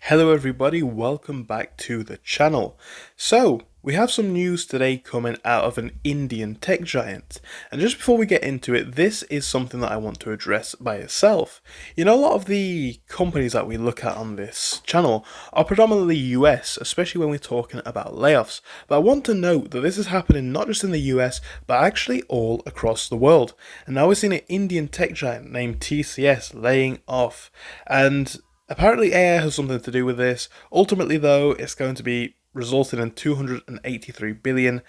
Hello everybody, welcome back to the channel. So, we have some news today coming out of an Indian tech giant. And just before we get into it, this is something that I want to address by itself. You know, a lot of the companies that we look at on this channel are predominantly US, especially when we're talking about layoffs. But I want to note that this is happening not just in the US, but actually all across the world. And now we're seeing an Indian tech giant named TCS laying off. And apparently AI has something to do with this. Ultimately, though, it's going to be resulting in 283 billion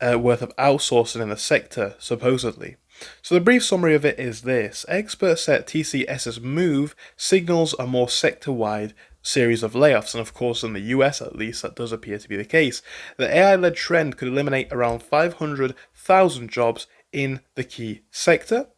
worth of outsourcing in the sector, supposedly. So the brief summary of it is this. Experts say TCS's move signals a more sector-wide series of layoffs, and of course in the US at least that does appear to be the case. The AI-led trend could eliminate around 500,000 jobs in the key sector.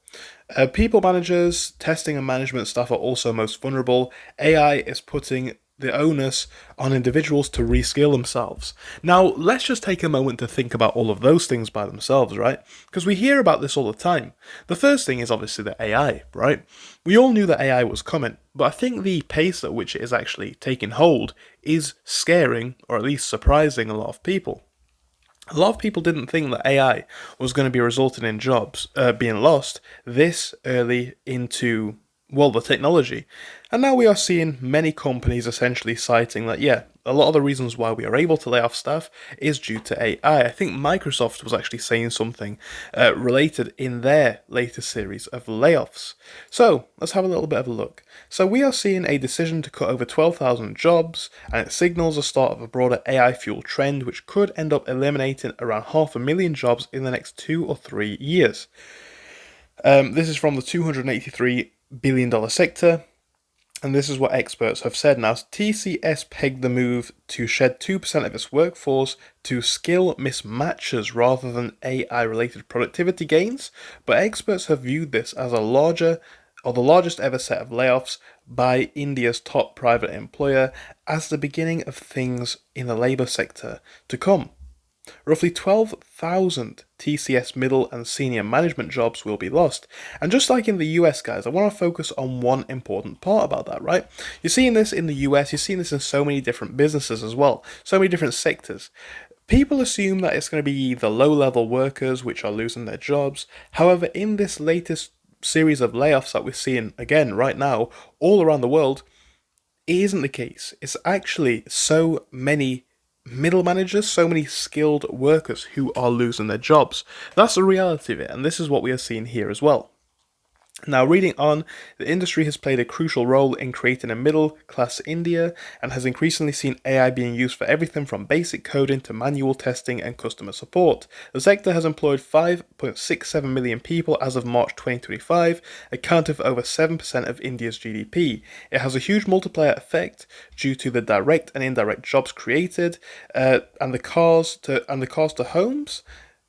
People managers, testing and management staff are also most vulnerable. AI is putting the onus on individuals to reskill themselves. Now, let's just take a moment to think about all of those things by themselves, right? Because we hear about this all the time. The first thing is obviously the AI, right? We all knew that AI was coming, but I think the pace at which it is actually taking hold is scaring, or at least surprising, a lot of people. A lot of people didn't think that AI was going to be resulting in jobs being lost this early into, well, the technology. And now we are seeing many companies essentially citing that, yeah, a lot of the reasons why we are able to lay off staff is due to AI. I think Microsoft was actually saying something related in their latest series of layoffs. So let's have a little bit of a look. So we are seeing a decision to cut over 12,000 jobs, and it signals the start of a broader AI-fueled trend which could end up eliminating around 500,000 jobs in the next 2 or 3 years. This is from the $283 billion sector. And this is what experts have said. Now, TCS pegged the move to shed 2% of its workforce to skill mismatches rather than AI-related productivity gains, but experts have viewed this as the largest ever set of layoffs by India's top private employer as the beginning of things in the labour sector to come. Roughly 12,000 TCS middle and senior management jobs will be lost. And just like in the US, guys, I want to focus on one important part about that, right? You're seeing this in the US, you're seeing this in so many different businesses as well, so many different sectors. People assume that it's going to be the low-level workers which are losing their jobs. However, in this latest series of layoffs that we're seeing, again, right now, all around the world, it isn't the case. It's actually so many middle managers, so many skilled workers who are losing their jobs. That's the reality of it, and this is what we are seeing here as well. Now, reading on, the industry has played a crucial role in creating a middle-class India and has increasingly seen AI being used for everything from basic coding to manual testing and customer support. The sector has employed 5.67 million people as of March 2025, accounting for over 7% of India's GDP. It has a huge multiplier effect due to the direct and indirect jobs created and the cost to homes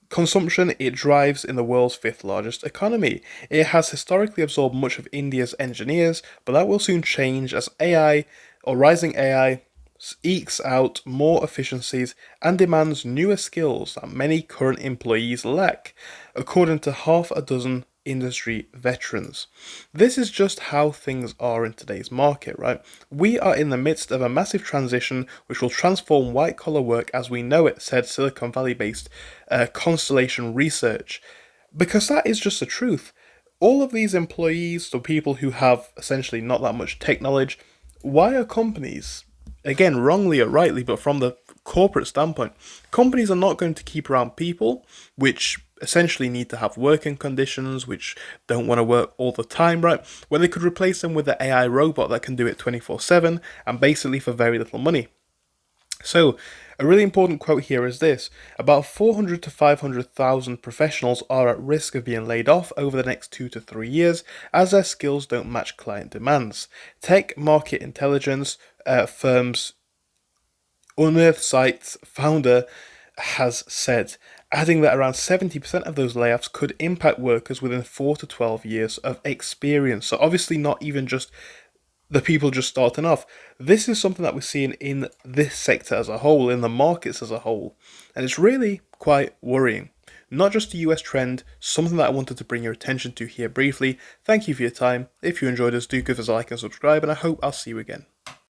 consumption it drives in the world's fifth largest economy. It has historically absorbed much of India's engineers, but that will soon change as rising AI ekes out more efficiencies and demands newer skills that many current employees lack, according to half a dozen industry veterans. This is just how things are in today's market, right? We are in the midst of a massive transition which will transform white-collar work as we know it, said Silicon Valley-based Constellation Research. Because that is just the truth. All of these employees, the people who have essentially not that much tech knowledge, why are companies, again, wrongly or rightly, but from the corporate standpoint, companies are not going to keep around people which essentially need to have working conditions, which don't want to work all the time, right? Where they could replace them with an AI robot that can do it 24/7 and basically for very little money. So, a really important quote here is this: about 400 to 500,000 professionals are at risk of being laid off over the next 2 to 3 years as their skills don't match client demands. Tech market intelligence firms Unearth Site's founder has said, adding that around 70% of those layoffs could impact workers within 4 to 12 years of experience. So obviously not even just the people just starting off. This is something that we're seeing in this sector as a whole, in the markets as a whole. And it's really quite worrying. Not just a US trend, something that I wanted to bring your attention to here briefly. Thank you for your time. If you enjoyed this, do give us a like and subscribe, and I hope I'll see you again.